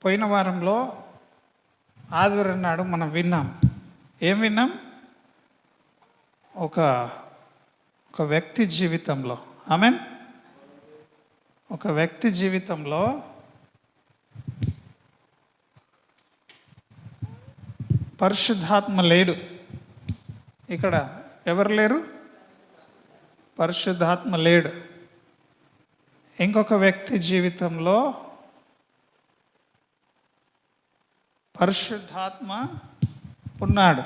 పోయిన వారంలో ఆదివారం నాడు మనం విన్నాం. ఏం విన్నాం? ఒక వ్యక్తి జీవితంలో ఒక వ్యక్తి జీవితంలో పరిశుద్ధాత్మ లేడు. ఇక్కడ ఎవరు లేరు? పరిశుద్ధాత్మ లేడు. ఇంకొక వ్యక్తి జీవితంలో పరిశుద్ధాత్మ ఉన్నాడు.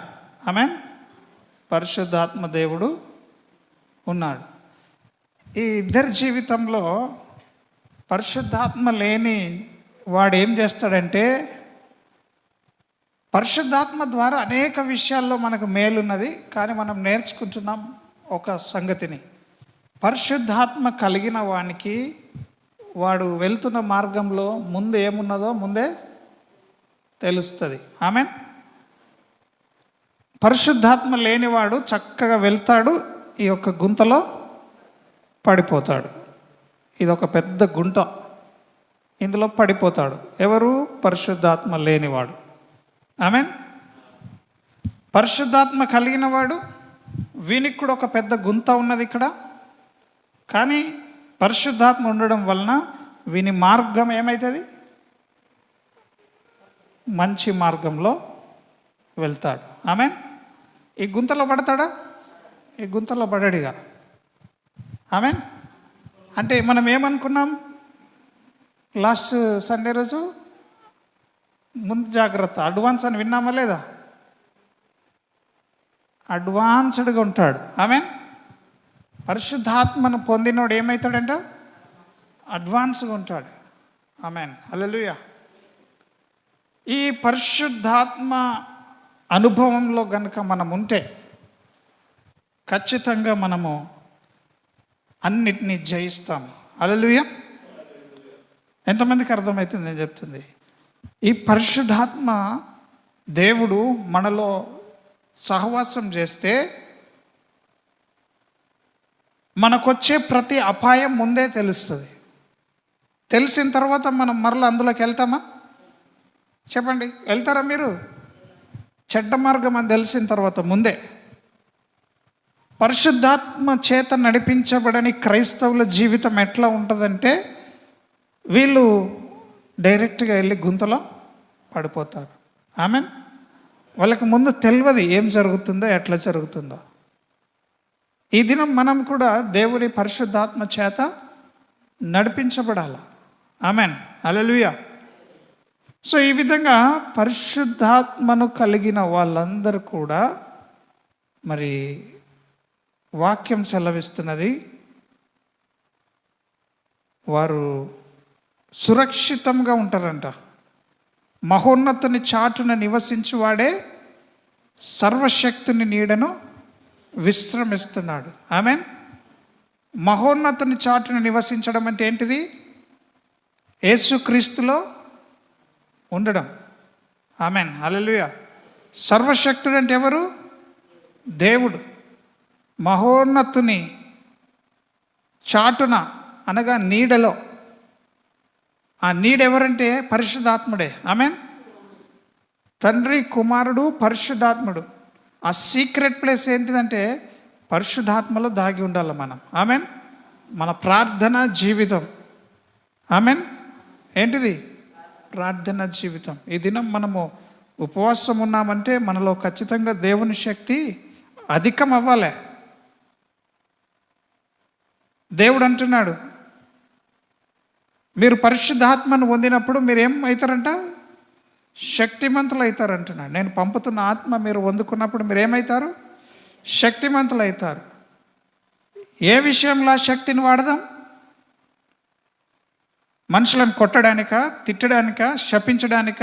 పరిశుద్ధాత్మ దేవుడు ఉన్నాడు. ఈ ఇద్దరి జీవితంలో పరిశుద్ధాత్మ లేని వాడు ఏం చేస్తాడంటే, పరిశుద్ధాత్మ ద్వారా అనేక విషయాల్లో మనకు మేలున్నది. కానీ మనం నేర్చుకుంటున్నాం ఒక సంగతిని. పరిశుద్ధాత్మ కలిగిన వానికి వాడు వెళ్తున్న మార్గంలో ముందు ఏమున్నదో ముందే తెలుస్తుంది. పరిశుద్ధాత్మ లేనివాడు చక్కగా వెళ్తాడు, ఈ యొక్క గుంతలో పడిపోతాడు. ఇది ఒక పెద్ద గుంట, ఇందులో పడిపోతాడు. ఎవరు? పరిశుద్ధాత్మ లేనివాడు. పరిశుద్ధాత్మ కలిగిన వాడు, వీనికి కూడా ఒక పెద్ద గుంత ఉన్నది ఇక్కడ. కానీ పరిశుద్ధాత్మ ఉండడం వలన వీని మార్గం ఏమవుతుంది? మంచి మార్గంలో వెళ్తాడు. ఈ గుంతలో పడతాడా? ఈ గుంతలో పడడిగా. అంటే మనం ఏమనుకున్నాం లాస్ట్ సండే రోజు? ముందు జాగ్రత్త, అడ్వాన్స్ అని విన్నామా లేదా? అడ్వాన్స్డ్గా ఉంటాడు. పరిశుద్ధాత్మను పొందినోడు ఏమవుతాడంట? అడ్వాన్స్గా ఉంటాడు. హల్లెలూయా. ఈ పరిశుద్ధాత్మ అనుభవంలో గనుక మనం ఉంటే ఖచ్చితంగా మనము అన్నిటినీ జయిస్తాం. హల్లెలూయా. ఎంతమందికి అర్థమవుతుంది నేను చెప్తుంది? ఈ పరిశుద్ధాత్మ దేవుడు మనలో సహవాసం చేస్తే మనకొచ్చే ప్రతి అపాయం ముందే తెలుస్తుంది. తెలిసిన తర్వాత మనం మరలా అందులోకి వెళ్తామా? చెప్పండి, వెళ్తారా మీరు? చెడ్డ మార్గం అని తెలిసిన తర్వాత ముందే. పరిశుద్ధాత్మ చేత నడిపించబడని క్రైస్తవుల జీవితం ఎట్లా ఉంటుందంటే, వీళ్ళు డైరెక్ట్గా వెళ్ళి గుంతలో పడిపోతారు. వాళ్ళకి ముందు తెలియదు ఏం జరుగుతుందో, ఎట్లా జరుగుతుందో. ఈ దినం మనం కూడా దేవుని పరిశుద్ధాత్మ చేత నడిపించబడాలి. హల్లెలూయా. సో ఈ విధంగా పరిశుద్ధాత్మను కలిగిన వాళ్ళందరూ కూడా మరి వాక్యం సెలవిస్తున్నది, వారు సురక్షితంగా ఉంటారంట. మహోన్నతుని చాటున నివసించువాడే సర్వశక్తుని నీడను విశ్రమిస్తున్నాడు. మహోన్నతుని చాటున నివసించడం అంటే ఏంటిది? యేసుక్రీస్తులో ఉండడం. హల్లెలూయా. సర్వశక్తుడు అంటే ఎవరు? దేవుడు. మహోన్నతుని చాటున అనగా నీడలో. ఆ నీడ ఎవరంటే పరిశుద్ధాత్ముడే. తండ్రి, కుమారుడు, పరిశుద్ధాత్ముడు. ఆ సీక్రెట్ ప్లేస్ ఏంటిదంటే పరిశుద్ధాత్మలో దాగి ఉండాలి మనం. మన ప్రార్థన జీవితం. ఏంటిది? ప్రార్థన జీవితం. ఈ దినం మనము ఉపవాసం ఉన్నామంటే మనలో ఖచ్చితంగా దేవుని శక్తి అధికం అవ్వాలి. దేవుడు అంటున్నాడు, మీరు పరిశుద్ధాత్మను పొందినప్పుడు మీరు ఏం అవుతారంట? శక్తిమంతులు అవుతారు అంటున్నాడు. నేను పంపుతున్న ఆత్మ మీరు పొందుకున్నప్పుడు మీరు ఏమవుతారు? శక్తిమంతులు అవుతారు. ఏ విషయంలో శక్తిని వాడదాం? మనుషులను కొట్టడానిక, తిట్టడానిక, శపించడానిక,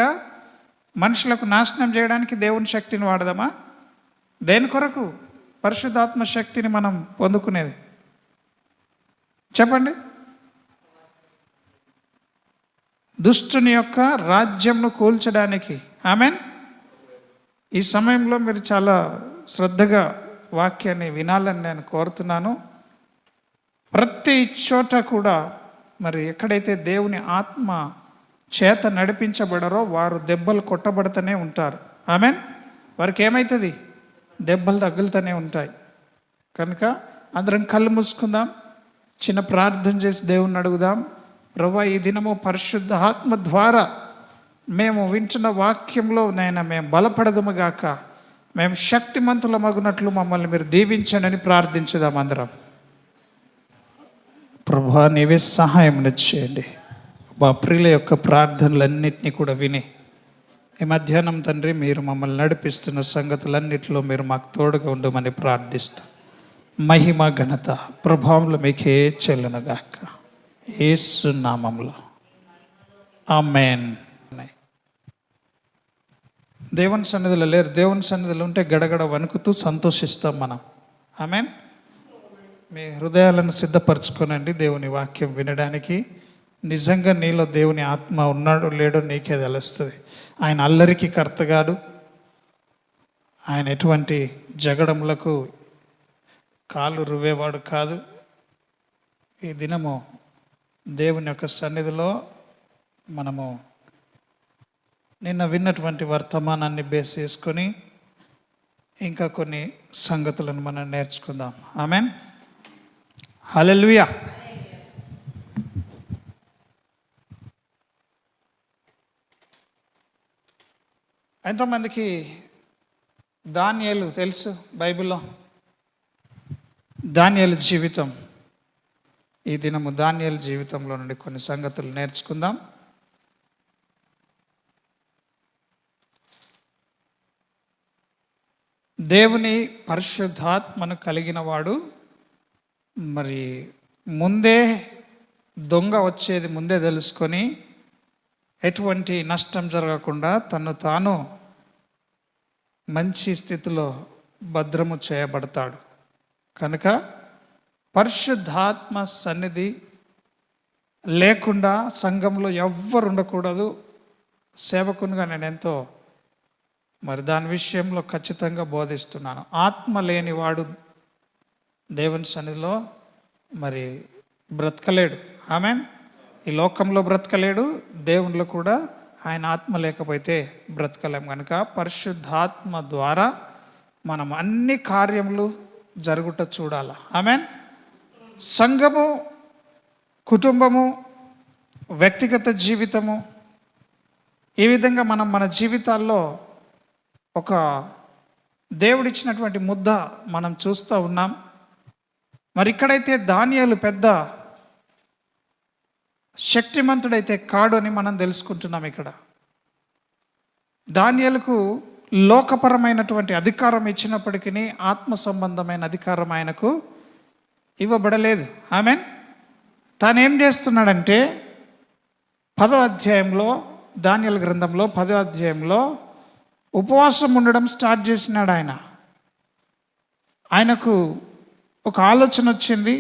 మనుషులకు నాశనం చేయడానికి దేవుని శక్తిని వాడదామా? దేని కొరకు పరిశుద్ధాత్మ శక్తిని మనం పొందుకునేది? చెప్పండి. దుష్టుని యొక్క రాజ్యంను కూల్చడానికి. ఈ సమయంలో మీరు చాలా శ్రద్ధగా వాక్యాన్ని వినాలని నేను కోరుతున్నాను. ప్రతి చోట కూడా మరి ఎక్కడైతే దేవుని ఆత్మ చేత నడిపించబడరో వారు దెబ్బలు కొట్టబడుతూనే ఉంటారు. ఆమెన్. వారికి ఏమవుతుంది? దెబ్బలు తగులుతూనే ఉంటాయి. కనుక అందరం కళ్ళు మూసుకుందాం, చిన్న ప్రార్థన చేసి దేవుణ్ణి అడుగుదాం. ప్రభువా, ఈ దినము పరిశుద్ధ ఆత్మ ద్వారా మేము వింటున్న వాక్యంలో నైనా మేము బలపడదుముగాక, మేము శక్తిమంతులమగునట్లు మమ్మల్ని మీరు దీవించండి అని ప్రార్థించుదాం అందరం. ప్రభువా, నీవే సహాయం చేయండి. మా ప్రియుల యొక్క ప్రార్థనలన్నింటినీ కూడా విని ఈ మధ్యాహ్నం తండ్రి మీరు మమ్మల్ని నడిపిస్తున్న సంగతులన్నింటిలో మీరు మాకు తోడుగా ఉండమని ప్రార్థిస్తాం. మహిమ ఘనత ప్రభావంలో మీకే చెల్లునుగాక, యేసు నామములో ఆమేన్. దేవుని సన్నిధిలో లేరు, దేవుని సన్నిధిలో ఉంటే గడగడ వణుకుతూ సంతోషిస్తాం మనం. ఆమేన్. మీ హృదయాలను సిద్ధపరచుకోనండి దేవుని వాక్యం వినడానికి. నిజంగా నీలో దేవుని ఆత్మ ఉన్నాడో లేడో నీకే తెలుస్తుంది. ఆయన అల్లరికి కర్తగాడు, ఆయన ఎటువంటి జగడములకు కాళ్ళు రువ్వేవాడు కాదు. ఈ దినము దేవుని యొక్క సన్నిధిలో మనము నిన్న విన్నటువంటి వర్తమానాన్ని బేస్ చేసుకొని ఇంకా కొన్ని సంగతులను మనం నేర్చుకుందాం. ఆమేన్. హల్లెలూయా. ఎంతోమందికి దానియేలు తెలుసు? బైబిల్లో దానియేలు జీవితం. ఈ దినము దానియేలు జీవితంలో నుండి కొన్ని సంగతులు నేర్చుకుందాం. దేవుని పరిశుద్ధాత్మను కలిగిన వాడు మరి ముందే దొంగ వచ్చేది ముందే తెలుసుకొని ఎటువంటి నష్టం జరగకుండా తను తాను మంచి స్థితిలో భద్రము చేయబడతాడు. కనుక పరిశుద్ధాత్మ సన్నిధి లేకుండా సంఘంలో ఎవ్వరు ఉండకూడదు. సేవకునిగా నేను ఎంతో మరి దాని విషయంలో ఖచ్చితంగా బోధిస్తున్నాను. ఆత్మ లేనివాడు దేవుని సన్నిధిలో మరి బ్రతకలేడు. ఆమేన్. ఈ లోకంలో బ్రతకలేడు, దేవునిలో కూడా ఆయన ఆత్మ లేకపోతే బ్రతకలేం. కనుక పరిశుద్ధాత్మ ద్వారా మనం అన్ని కార్యములు జరుగుట చూడాలి. ఆమేన్. సంఘము, కుటుంబము, వ్యక్తిగత జీవితము, ఈ విధంగా మనం మన జీవితాల్లో ఒక దేవుడిచ్చినటువంటి ముద్ద మనం చూస్తూ ఉన్నాం. మరి ఇక్కడైతే దానియేలు పెద్ద శక్తిమంతుడైతే కాడు అని మనం తెలుసుకుంటున్నాం. ఇక్కడ దానియేలుకు లోకపరమైనటువంటి అధికారం ఇచ్చినప్పటికీ ఆత్మ సంబంధమైన అధికారం ఆయనకు ఇవ్వబడలేదు. ఆమేన్. తాను ఏం చేస్తున్నాడంటే 10వ అధ్యాయంలో, దానియేలు గ్రంథంలో 10వ అధ్యాయంలో ఉపవాసం ఉండడం స్టార్ట్ చేసినాడు. ఆయనకు ఒక ఆలోచన వచ్చింది.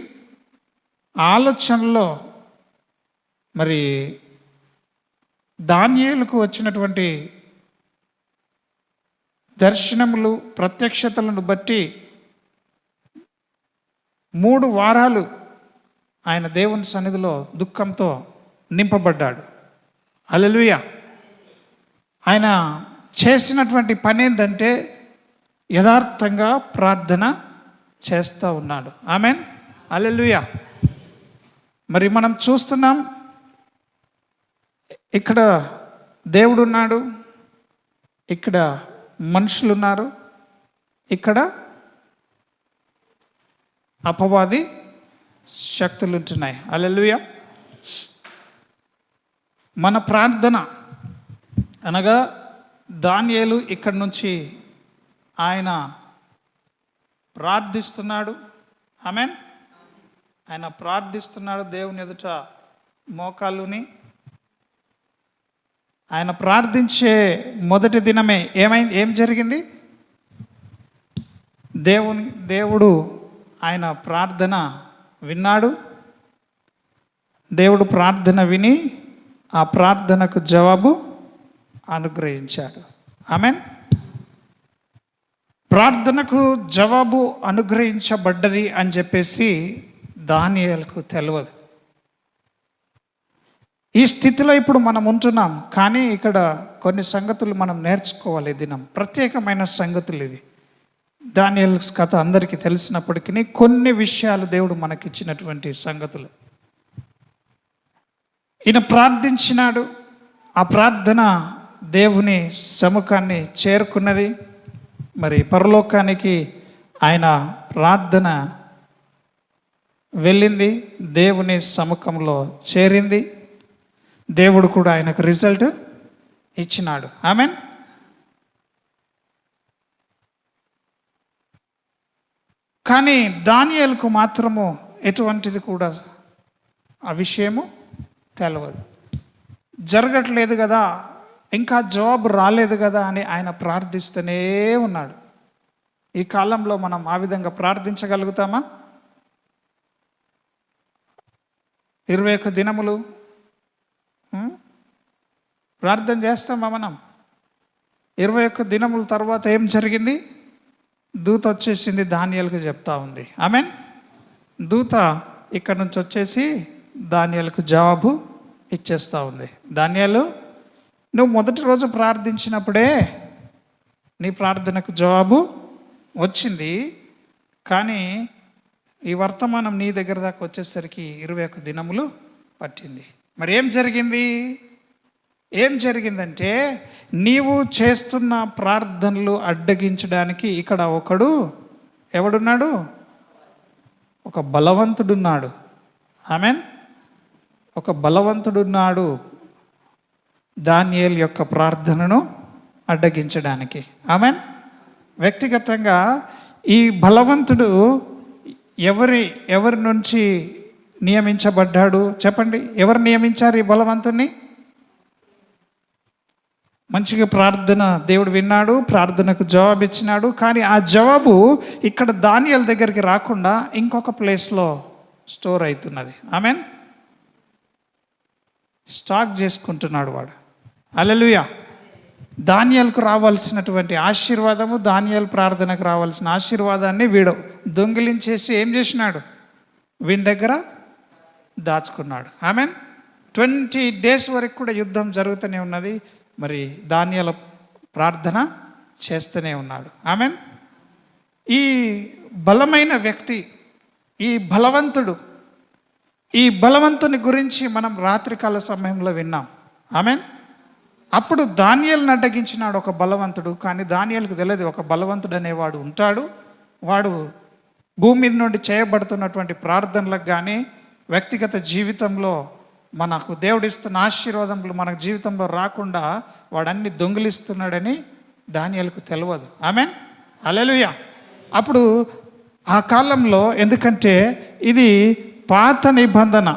ఆ ఆలోచనలో మరి దానియేలుకు వచ్చినటువంటి దర్శనములు, ప్రత్యక్షతలను బట్టి 3 వారాలు ఆయన దేవుని సన్నిధిలో దుఃఖంతో నింపబడ్డాడు. హల్లెలూయా. ఆయన చేసినటువంటి పని ఏంటంటే యథార్థంగా ప్రార్థన చేస్తూ ఉన్నాడు. ఆమేన్. హల్లెలూయా. మరి మనం చూస్తున్నాం, ఇక్కడ దేవుడు ఉన్నాడు, ఇక్కడ మనుషులు ఉన్నారు, ఇక్కడ అపవాది శక్తులు ఉంటున్నాయి. హల్లెలూయా. మన ప్రార్థన అనగా దానియేలు ఇక్కడి నుంచి ఆయన ప్రార్థిస్తున్నాడు. ఆమేన్. ఆయన ప్రార్థిస్తున్నాడు దేవుని ఎదుట మోకాళ్ళుని. ఆయన ప్రార్థించే మొదటి దినమే ఏం జరిగింది? దేవుడు ఆయన ప్రార్థన విన్నాడు. దేవుడు ప్రార్థన విని ఆ ప్రార్థనకు జవాబు అనుగ్రహించాడు. ఆమేన్. ప్రార్థనకు జవాబు అనుగ్రహించబడ్డది అని చెప్పేసి దానియేలుకు తెలియదు. ఈ స్థితిలో ఇప్పుడు మనం ఉంటున్నాం. కానీ ఇక్కడ కొన్ని సంగతులు మనం నేర్చుకోవాలి. దినం ప్రత్యేకమైన సంగతులు ఇవి. దానియేలు కథ అందరికీ తెలిసినప్పటికీ కొన్ని విషయాలు దేవుడు మనకిచ్చినటువంటి సంగతులు. ఈయన ప్రార్థించినాడు. ఆ ప్రార్థన దేవుని సముఖాన్ని చేరుకున్నది. మరి పరలోకానికి ఆయన ప్రార్థన వెళ్ళింది, దేవుని సముఖంలో చేరింది. దేవుడు కూడా ఆయనకు రిజల్ట్ ఇచ్చినాడు. ఆమేన్. కానీ దానియేలుకు మాత్రము ఎటువంటిది కూడా ఆ విషయము తెలియదు. జరగట్లేదు కదా, ఇంకా జాబ్ రాలేదు కదా అని ఆయన ప్రార్థిస్తూనే ఉన్నాడు. ఈ కాలంలో మనం ఆ విధంగా ప్రార్థించగలుగుతామా? 21 దినములు ప్రార్థన చేస్తామా మనం? 21 దినముల తర్వాత ఏం జరిగింది? దూత వచ్చేసింది, దానియేలుకు చెప్తా ఉంది. ఆమేన్. దూత ఇక్కడ నుంచి వచ్చేసి దానియేలుకు జవాబు ఇచ్చేస్తూ ఉంది. దానియేలు, నువ్వు మొదటి రోజు ప్రార్థించినప్పుడే నీ ప్రార్థనకు జవాబు వచ్చింది. కానీ ఈ వర్తమానం నీ దగ్గర దాకా వచ్చేసరికి 21 దినములు పట్టింది. మరి ఏం జరిగింది? ఏం జరిగిందంటే, నీవు చేస్తున్న ప్రార్థనలు అడ్డగించడానికి ఇక్కడ ఒకడు ఎవడున్నాడు? ఒక బలవంతుడున్నాడు. ఆమేన్. ఒక బలవంతుడున్నాడు దానియేలు యొక్క ప్రార్థనను అడ్డగించడానికి. ఆమేన్. వ్యక్తిగతంగా ఈ బలవంతుడు ఎవరి నుంచి నియమించబడ్డాడు చెప్పండి? ఎవరు నియమించారు ఈ బలవంతుణ్ణి? మంచిగా ప్రార్థన దేవుడు విన్నాడు, ప్రార్థనకు జవాబు ఇచ్చినాడు. కానీ ఆ జవాబు ఇక్కడ దానియేలు దగ్గరికి రాకుండా ఇంకొక ప్లేస్లో స్టోర్ అవుతున్నది. ఆమేన్. స్టాక్ చేసుకుంటున్నాడు వాడు. హల్లెలూయా. దానియేలుకు రావాల్సినటువంటి ఆశీర్వాదము, దానియేలు ప్రార్థనకు రావాల్సిన ఆశీర్వాదాన్ని వీడు దొంగిలించేసి ఏం చేసినాడు? వీని దగ్గర దాచుకున్నాడు. ఆమేన్. 20 days వరకు కూడా యుద్ధం జరుగుతూనే ఉన్నది. మరి దానియేలు ప్రార్థన చేస్తూనే ఉన్నాడు. ఆమేన్. ఈ బలమైన వ్యక్తి, ఈ బలవంతుని గురించి మనం రాత్రికాల సమయంలో విన్నాం. ఆమేన్. అప్పుడు దానియేలును అడ్డగించినాడు ఒక బలవంతుడు. కానీ దానియేలుకు తెలియదు ఒక బలవంతుడు అనేవాడు ఉంటాడు. వాడు భూమి మీద నుండి చేయబడుతున్నటువంటి ప్రార్థనలకు కానీ వ్యక్తిగత జీవితంలో మనకు దేవుడిస్తున్న ఆశీర్వాదములు మన జీవితంలో రాకుండా వాడన్ని దొంగిలిస్తున్నాడని దానియేలుకు తెలియదు. ఆమేన్. హల్లెలూయా. అప్పుడు ఆ కాలంలో, ఎందుకంటే ఇది పాత నిబంధన,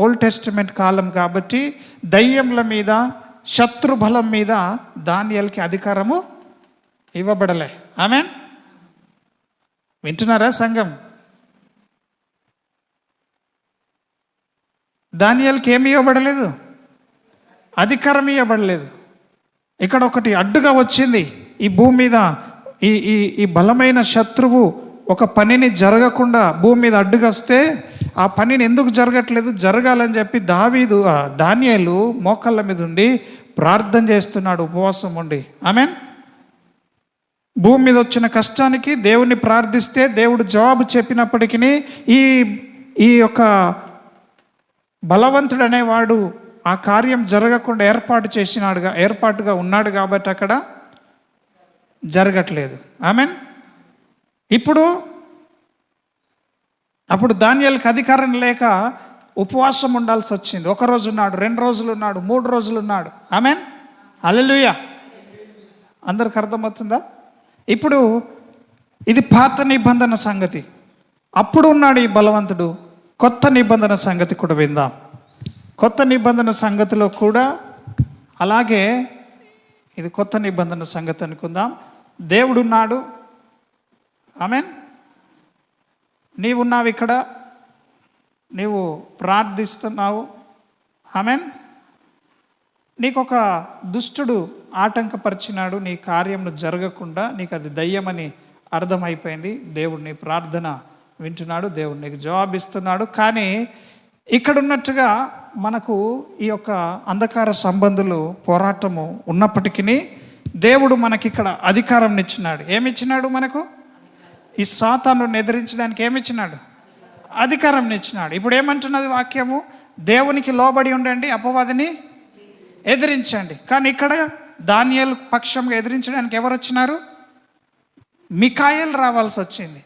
ఓల్డ్ టెస్టిమెంట్ కాలం కాబట్టి దయ్యముల మీద, శత్రు బలం మీద దానియేలుకి అధికారము ఇవ్వబడలే. ఆమేన్. వింటున్నారా సంఘం? దానియేలుకి ఏమి ఇవ్వబడలేదు? అధికారం ఇవ్వబడలేదు. ఇక్కడ ఒకటి అడ్డుగా వచ్చింది ఈ భూమి మీద. ఈ బలమైన శత్రువు ఒక పనిని జరగకుండా భూమి మీద అడ్డుగా వస్తే ఆ పనిని ఎందుకు జరగట్లేదు, జరగాలని చెప్పి దానియేలు మోకాళ్ళ మీద ఉండి ప్రార్థన చేస్తున్నాడు, ఉపవాసం ఉండి. ఆమేన్. భూమి మీద వచ్చిన కష్టానికి దేవుణ్ణి ప్రార్థిస్తే దేవుడు జవాబు చెప్పినప్పటికీ ఈ యొక్క బలవంతుడు అనేవాడు ఆ కార్యం జరగకుండా ఏర్పాటుగా ఉన్నాడు కాబట్టి అక్కడ జరగట్లేదు. ఆమేన్. అప్పుడు దానియేలుకి అధికారం లేక ఉపవాసం ఉండాల్సి వచ్చింది. 1 రోజు ఉన్నాడు, 2 రోజులు ఉన్నాడు, 3 రోజులు ఉన్నాడు. ఆమేన్. హల్లెలూయా. అందరికి అర్థమవుతుందా? ఇప్పుడు ఇది పాత నిబంధన సంగతి. అప్పుడు ఉన్నాడు ఈ బలవంతుడు. కొత్త నిబంధన సంగతి కూడా విందాం. కొత్త నిబంధన సంగతిలో కూడా అలాగే, ఇది కొత్త నిబంధన సంగతి అనుకుందాం. దేవుడున్నాడు. ఆమేన్. నీవున్నావు ఇక్కడ, నీవు ప్రార్థిస్తున్నావు. ఆమేన్. నీకొక దుష్టుడు ఆటంకపరిచినాడు, నీ కార్యమును జరగకుండా. నీకు అది దయ్యమని అర్థమైపోయింది. దేవుడు నీ ప్రార్థన వింటున్నాడు, దేవుడు నీకు జవాబిస్తున్నాడు. కానీ ఇక్కడ ఉన్నట్టుగా మనకు ఈ యొక్క అంధకార సంబంధులు పోరాటము ఉన్నప్పటికీ దేవుడు మనకిక్కడ అధికారం ఇచ్చినాడు. ఏమిచ్చినాడు మనకు? ఈ సాతానుని ఎదిరించడానికి ఏమిచ్చినాడు? అధికారం ఇచ్చినాడు. ఇప్పుడు ఏమంటున్నది వాక్యము? దేవునికి లోబడి ఉండండి, అపవాదిని ఎదిరించండి. కానీ ఇక్కడ దానియేలు పక్షంగా ఎదిరించడానికి ఎవరు వచ్చినారు? మిఖాయేలు రావాల్సి వచ్చింది.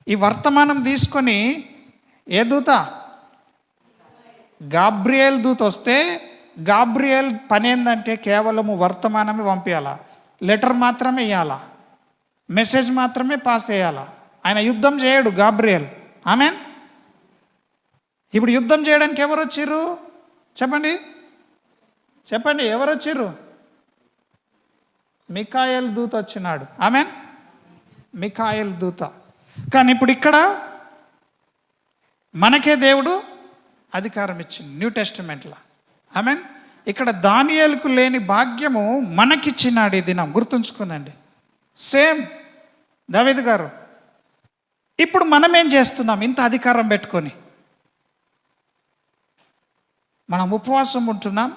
ఈ వర్తమానం తీసుకొని ఏ దూత? గాబ్రియేల్ దూత వస్తే గాబ్రియేల్ పని ఏంటంటే కేవలము వర్తమానమే పంపించాలా, లెటర్ మాత్రమే ఇవ్వాలా, మెసేజ్ మాత్రమే పాస్ చేయాలా. ఆయన యుద్ధం చేయడు గాబ్రియేల్. ఆమెన్. ఇప్పుడు యుద్ధం చేయడానికి ఎవరు వచ్చిర్రు? చెప్పండి చెప్పండి, ఎవరు వచ్చిర్రు? మిఖాయేల్ దూత వచ్చినాడు. ఆమెన్. మిఖాయేల్ దూత. కానీ ఇప్పుడు ఇక్కడ మనకే దేవుడు అధికారం ఇచ్చింది న్యూ టెస్టిమెంట్లో. ఆమెన్. ఇక్కడ దానియేలుకు లేని భాగ్యము మనకిచ్చినాడు ఈ దినం. గుర్తుంచుకోనండి. సేమ్ దావీదు గారు. ఇప్పుడు మనం ఏం చేస్తున్నాం? ఇంత అధికారం పెట్టుకొని మనం ఉపవాసం ఉంటున్నాం,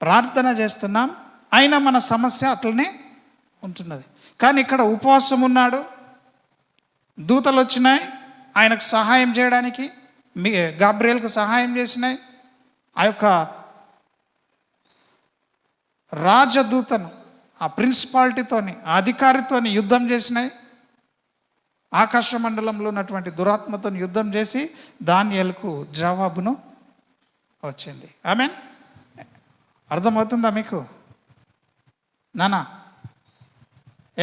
ప్రార్థన చేస్తున్నాం, అయినా మన సమస్య అట్లనే ఉంటున్నది. కానీ ఇక్కడ ఉపవాసం ఉన్నాడు, దూతలు వచ్చినాయి ఆయనకు సహాయం చేయడానికి, గాబ్రియేలుకు సహాయం చేసినాయి. ఆ యొక్క రాజదూతను ఆ ప్రిన్సిపాలిటీతోని ఆ అధికారితోని యుద్ధం చేసినాయి. ఆకాశ మండలంలో ఉన్నటువంటి దురాత్మతో యుద్ధం చేసి దానియేలుకు జవాబును వచ్చింది. ఆమెన్. అర్థమవుతుందా మీకు నానా?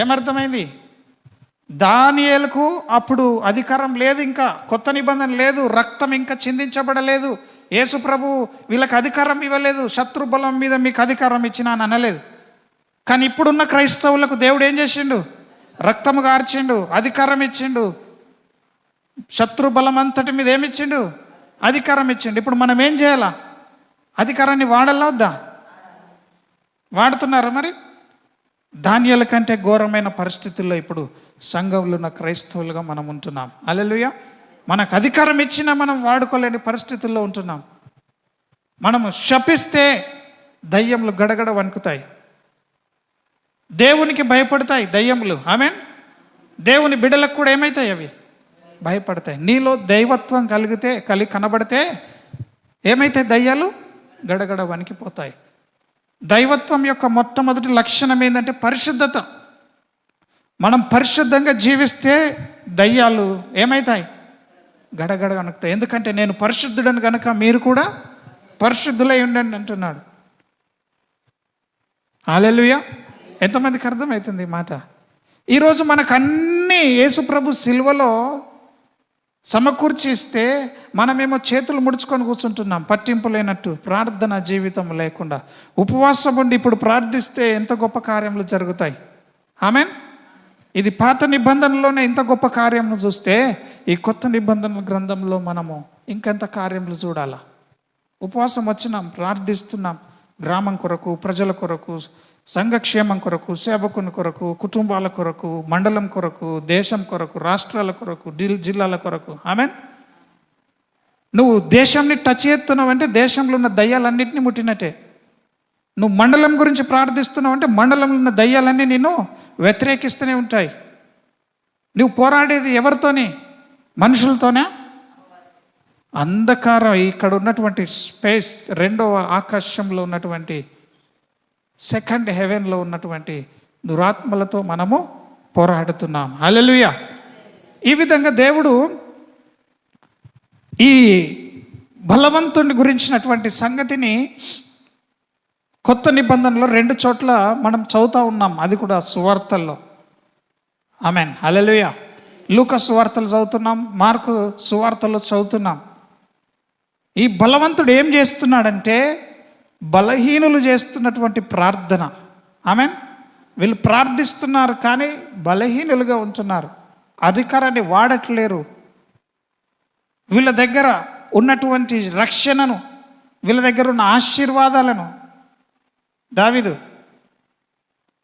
ఏమర్థమైంది? దానియేలుకు అప్పుడు అధికారం లేదు, ఇంకా కొత్త నిబంధన లేదు, రక్తం ఇంకా చిందించబడలేదు, యేసు ప్రభు వీళ్ళకి అధికారం ఇవ్వలేదు, శత్రు బలం మీద మీకు అధికారం ఇచ్చినా అని అనలేదు. కానీ ఇప్పుడున్న క్రైస్తవులకు దేవుడు ఏం చేసిండు? రక్తము గార్చిండు, అధికారం ఇచ్చిండు, శత్రు బలం అంతటి మీద ఏమిచ్చిండు? అధికారం ఇచ్చిండు. ఇప్పుడు మనం ఏం చేయాలా? అధికారాన్ని వాడాలా వద్దా? వాడుతున్నారా మరి? దానియేలు కంటే ఘోరమైన పరిస్థితుల్లో ఇప్పుడు సంఘంలో ఉన్న క్రైస్తవులుగా మనం ఉంటున్నాం. హల్లెలూయా. మనకు అధికారం ఇచ్చినా మనం వాడుకోలేని పరిస్థితుల్లో ఉంటున్నాం. మనము శపిస్తే దయ్యములు గడగడ వణుకుతాయి, దేవునికి భయపడతాయి దయ్యములు. ఆమెన్. దేవుని బిడ్డలకు కూడా ఏమవుతాయి? అవి భయపడతాయి. నీలో దైవత్వం కనబడితే ఏమైతాయి? దయ్యాలు గడగడ వణికిపోతాయి. దైవత్వం యొక్క మొట్టమొదటి లక్షణం ఏంటంటే పరిశుద్ధత. మనం పరిశుద్ధంగా జీవిస్తే దయ్యాలు ఏమవుతాయి? గడగడ వణుకుతాయి. ఎందుకంటే నేను పరిశుద్ధుడని కనుక మీరు కూడా పరిశుద్ధులై ఉండండి అంటున్నాడు. హల్లెలూయా. ఎంతమందికి అర్థమవుతుంది ఈ మాట? ఈరోజు మనకు అన్నీ యేసుప్రభు సిలువలో సమకూర్చి ఇస్తే మనమేమో చేతులు ముడుచుకొని కూర్చుంటున్నాం, పట్టింపు లేనట్టు, ప్రార్థన జీవితం లేకుండా. ఉపవాసం ఉండి ఇప్పుడు ప్రార్థిస్తే ఎంత గొప్ప కార్యములు జరుగుతాయి. ఆమెన్. ఇది పాత నిబంధనలోనే ఇంత గొప్ప కార్యములు చూస్తే ఈ కొత్త నిబంధనల గ్రంథంలో మనము ఇంకెంత కార్యములు చూడాలా? ఉపవాసం వచ్చినాం, ప్రార్థిస్తున్నాం, గ్రామం కొరకు, ప్రజల కొరకు, సంఘక్షేమం కొరకు, సేవకుని కొరకు, కుటుంబాల కొరకు, మండలం కొరకు, దేశం కొరకు, రాష్ట్రాల కొరకు, జిల్లాల కొరకు. ఆమెన్. నువ్వు దేశాన్ని టచ్ చేస్తున్నావు అంటే దేశంలో ఉన్న దయ్యాలన్నింటినీ ముట్టినట్టే. నువ్వు మండలం గురించి ప్రార్థిస్తున్నావు అంటే మండలంలో ఉన్న దయ్యాలన్నీ నిన్ను వ్యతిరేకిస్తూనే ఉంటాయి. నువ్వు పోరాడేది ఎవరితోని? మనుషులతోనే. అంధకారం ఇక్కడ ఉన్నటువంటి స్పేస్, రెండవ ఆకాశంలో ఉన్నటువంటి సెకండ్ హెవెన్లో ఉన్నటువంటి దురాత్మలతో మనము పోరాడుతున్నాం. హల్లెలూయా. ఈ విధంగా దేవుడు ఈ బలవంతుని గురించినటువంటి సంగతిని కొత్త నిబంధనలో 2 చోట్ల మనం చదువుతూ ఉన్నాం. అది కూడా సువార్తల్లో. ఆమెన్. హల్లెలూయా. లూకా సువార్తలు చదువుతున్నాం, మార్కు సువార్తలు చదువుతున్నాం. ఈ బలవంతుడు ఏం చేస్తున్నాడంటే బలహీనులు చేస్తున్నటువంటి ప్రార్థన. ఆమెన్. వీళ్ళు ప్రార్థిస్తున్నారు కానీ బలహీనులుగా ఉంటున్నారు, అధికారాన్ని వాడట్లేరు. వీళ్ళ దగ్గర ఉన్నటువంటి రక్షణను, వీళ్ళ దగ్గర ఉన్న ఆశీర్వాదాలను, దావీదు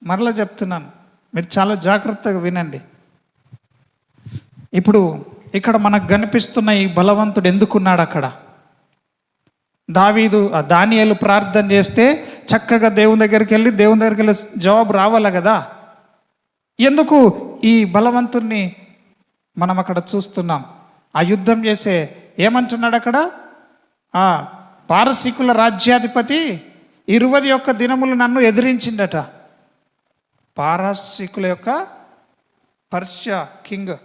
మరలా చెప్తున్నాను, మీరు చాలా జాగ్రత్తగా వినండి. ఇప్పుడు ఇక్కడ మనకు కనిపిస్తున్న ఈ బలవంతుడు ఎందుకున్నాడు అక్కడ? దానియేలు ప్రార్థన చేస్తే చక్కగా దేవుని దగ్గరికి వెళ్ళి జవాబు రావాలి కదా. ఎందుకు ఈ బలవంతుణ్ణి మనం అక్కడ చూస్తున్నాం? ఆ యుద్ధం చేసే ఏమంటున్నాడు అక్కడ? పారసీకుల రాజ్యాధిపతి 21 దినములు నన్ను ఎదిరించిందట. పారసీకుల యొక్క పర్షియా కింగ్.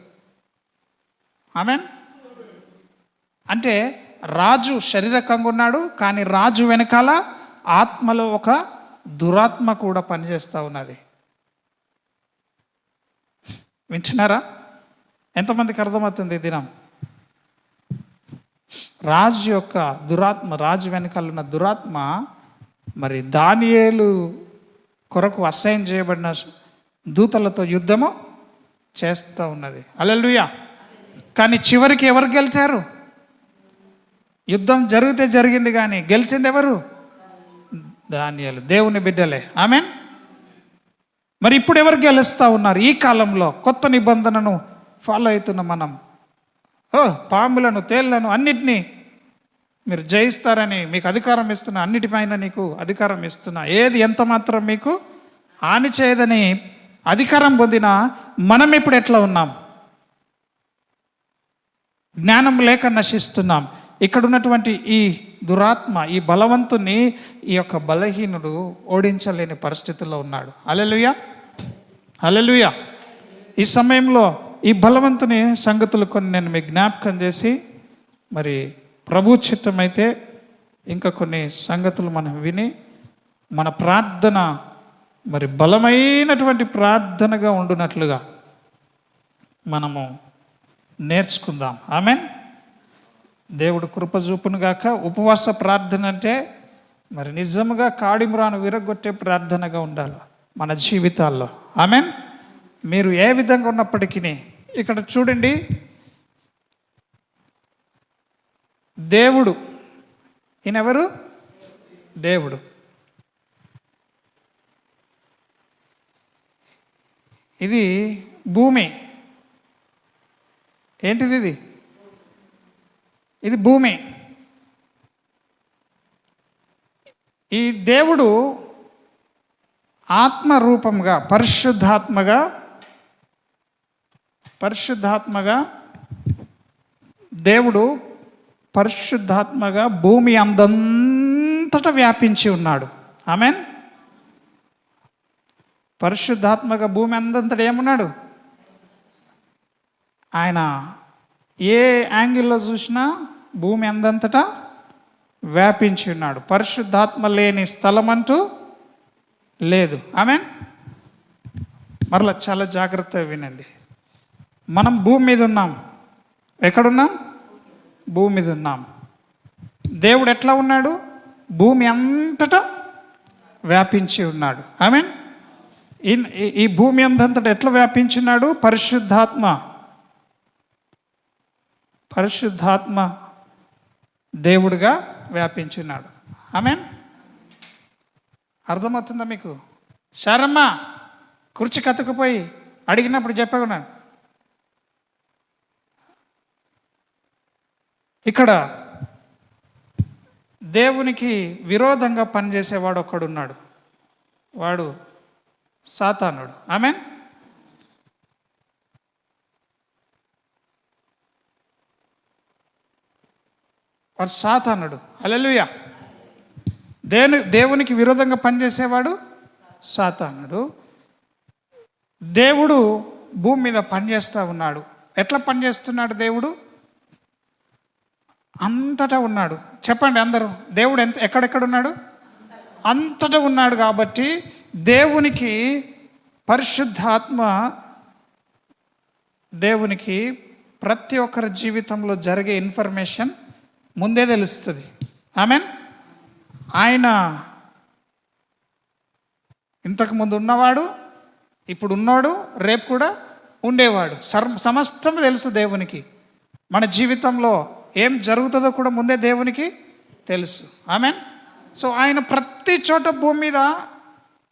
ఆమెన్. అంటే రాజు శరీరకంగా ఉన్నాడు, కానీ రాజు వెనకాల ఆత్మలో ఒక దురాత్మ కూడా పనిచేస్తూ ఉన్నది. వింటున్నారా? ఎంతమందికి అర్థమవుతుంది ఈ దినం? రాజు యొక్క దురాత్మ, రాజు వెనకాల ఉన్న దురాత్మ మరి దానియేలు కొరకు అసైన్ చేయబడిన దూతలతో యుద్ధము చేస్తూ ఉన్నది. హల్లెలూయా. కానీ చివరికి ఎవరు గెలిచారు? యుద్ధం జరిగింది, కానీ గెలిచింది ఎవరు? దానియేలు, దేవుని బిడ్డలే. ఆమెన్. మరి ఇప్పుడు ఎవరు గెలుస్తూ ఉన్నారు? ఈ కాలంలో కొత్త నిబంధనను ఫాలో అవుతున్న మనం పాములను, తేళ్లను అన్నిటినీ మీరు జయిస్తారని మీకు అధికారం ఇస్తున్నా, అన్నిటిపైన నీకు అధికారం ఇస్తున్నా, ఏది ఎంత మాత్రం మీకు హాని చేయదని అధికారం పొందిన మనం ఇప్పుడు ఎట్లా ఉన్నాం? జ్ఞానం లేక నశిస్తున్నాం. ఇక్కడ ఉన్నటువంటి ఈ దురాత్మ, ఈ బలవంతుని ఈ యొక్క బలహీనుడు ఓడించలేని పరిస్థితుల్లో ఉన్నాడు. హల్లెలూయా, హల్లెలూయా. ఈ సమయంలో ఈ బలవంతుని సంగతులు కొన్ని నేను మీకు జ్ఞాపకం చేసి, మరి ప్రభు చిత్తమైతే ఇంకా కొన్ని సంగతులు మనం విని మన ప్రార్థన మరి బలమైనటువంటి ప్రార్థనగా ఉండునట్లుగా మనము నేర్చుకుందాం. ఆమెన్. దేవుడు కృప చూపును గాక. ఉపవాస ప్రార్థన అంటే మరి నిజంగా కాడిమురాను విరగొట్టే ప్రార్థనగా ఉండాలి మన జీవితాల్లో. ఆమెన్. మీరు ఏ విధంగా ఉన్నప్పటికీ ఇక్కడ చూడండి, దేవుడు, ఈయనెవరు? దేవుడు. ఇది భూమి. ఏంటిది? ఇది భూమి. ఈ దేవుడు ఆత్మరూపంగా పరిశుద్ధాత్మగా దేవుడు పరిశుద్ధాత్మగా భూమి అందంతటా వ్యాపించి ఉన్నాడు. ఆమెన్. పరిశుద్ధాత్మగా భూమి అందంతటా ఏమున్నాడు? ఆయన ఏ యాంగిల్లో చూసినా భూమి అందంతటా వ్యాపించి ఉన్నాడు. పరిశుద్ధాత్మ లేని స్థలం అంటూ లేదు. ఆమెన్. మరలా చాలా జాగ్రత్తగా వినండి. మనం భూమి మీద ఉన్నాం. ఎక్కడున్నాం? భూమి మీద ఉన్నాం. దేవుడు ఎట్లా ఉన్నాడు? భూమి అంతటా వ్యాపించి ఉన్నాడు. ఆమెన్. ఈ భూమి అంతటా ఎట్లా వ్యాపించున్నాడు? పరిశుద్ధాత్మ దేవుడుగా వ్యాపించున్నాడు. ఆమెన్. అర్థమవుతుందా మీకు? శారమ్మ కుర్చీ కతుకుపోయి అడిగినప్పుడు చెప్పకున్నాను. ఇక్కడ దేవునికి విరోధంగా పనిచేసేవాడు ఒక్కడున్నాడు. వాడు సాతానుడు. ఆమెన్. వాడు సాతానుడు. హల్లెలూయా. దేవునికి విరోధంగా పనిచేసేవాడు సాతానుడు. దేవుడు భూమి మీద పనిచేస్తూ ఉన్నాడు. ఎట్లా పనిచేస్తున్నాడు దేవుడు? అంతటా ఉన్నాడు. చెప్పండి అందరూ, దేవుడు ఎక్కడెక్కడ ఉన్నాడు? అంతటా ఉన్నాడు. కాబట్టి దేవునికి పరిశుద్ధాత్మ దేవునికి ప్రతి ఒక్కరి జీవితంలో జరిగే ఇన్ఫర్మేషన్ ముందే తెలుస్తుంది. ఆమెన్. ఆయన ఇంతకుముందు ఉన్నవాడు, ఇప్పుడు ఉన్నాడు, రేపు కూడా ఉండేవాడు. సమస్తం తెలుసు దేవునికి. మన జీవితంలో ఏం జరుగుతుందో కూడా ముందే దేవునికి తెలుసు. ఆమెన్. సో ఆయన ప్రతి చోట భూమి మీద,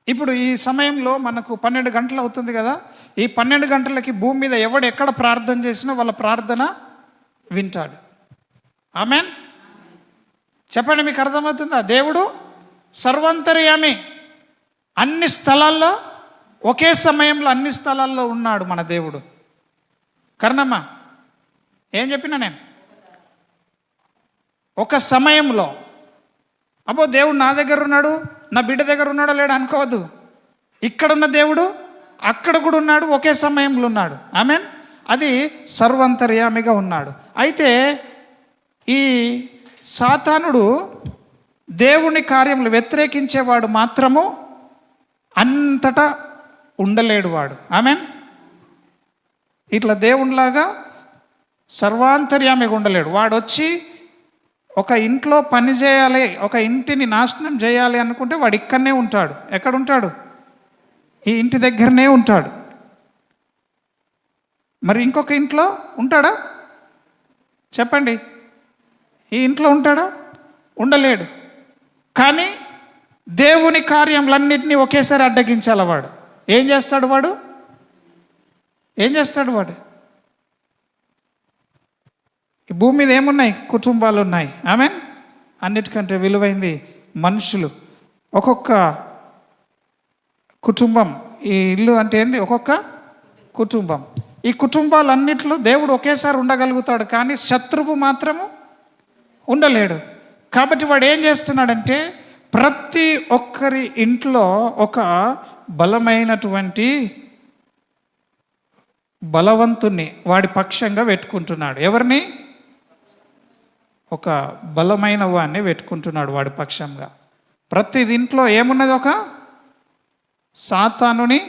ఇప్పుడు ఈ సమయంలో మనకు 12 గంటలు అవుతుంది కదా, ఈ 12 గంటలకి భూమి మీద ఎవడు ఎక్కడ ప్రార్థన చేసినా వాళ్ళ ప్రార్థన వింటాడు. ఆమెన్. చెప్పండి, మీకు అర్థమవుతుందా? దేవుడు సర్వాంతర్యామి, అన్ని స్థలాల్లో ఒకే సమయంలో అన్ని స్థలాల్లో ఉన్నాడు మన దేవుడు. కర్ణమ్మ ఏం చెప్పినా నేను? ఒక సమయంలో. అబ్బో దేవుడు నా దగ్గర ఉన్నాడు, నా బిడ్డ దగ్గర ఉన్నాడో లేడు అనుకోవద్దు. ఇక్కడున్న దేవుడు అక్కడ కూడా ఉన్నాడు, ఒకే సమయంలో ఉన్నాడు. ఆమెన్. అది సర్వాంతర్యామిగా ఉన్నాడు. అయితే ఈ సాతానుడు దేవుని కార్యములు వ్యతిరేకించేవాడు మాత్రము అంతటా ఉండలేడు వాడు. ఆమెన్. ఇట్లా దేవునిలాగా సర్వాంతర్యామిగా ఉండలేడు వాడు. వచ్చి ఒక ఇంట్లో పని చేయాలి, ఒక ఇంటిని నాశనం చేయాలి అనుకుంటే వాడు ఇక్కడనే ఉంటాడు. ఎక్కడ ఉంటాడు? ఈ ఇంటి దగ్గరనే ఉంటాడు. మరి ఇంకొక ఇంట్లో ఉంటాడా? చెప్పండి, ఈ ఇంట్లో ఉంటాడా? ఉండలేడు. కానీ దేవుని కార్యములన్నింటినీ ఒకేసారి అడ్డగించాల వాడు. ఏం చేస్తాడు వాడు? ఈ భూమి మీద ఏమున్నాయి? కుటుంబాలు ఉన్నాయి. ఆమెన్. అన్నిటికంటే విలువైంది మనుషులు. ఒక్కొక్క కుటుంబం, ఈ ఇల్లు అంటే ఏంది? ఒక్కొక్క కుటుంబం. ఈ కుటుంబాలన్నిట్లో దేవుడు ఒకేసారి ఉండగలుగుతాడు, కానీ శత్రువు మాత్రము ఉండలేడు. కాబట్టి వాడు ఏం చేస్తున్నాడంటే ప్రతి ఒక్కరి ఇంట్లో ఒక బలమైనటువంటి బలవంతుణ్ణి వాడి పక్షంగా పెట్టుకుంటున్నాడు. ఎవరిని? ఒక బలమైన వాడిని పెట్టుకుంటున్నాడు వాడి పక్షంగా. ప్రతి ఇంట్లో ఏమున్నది? ఒక సాతానుని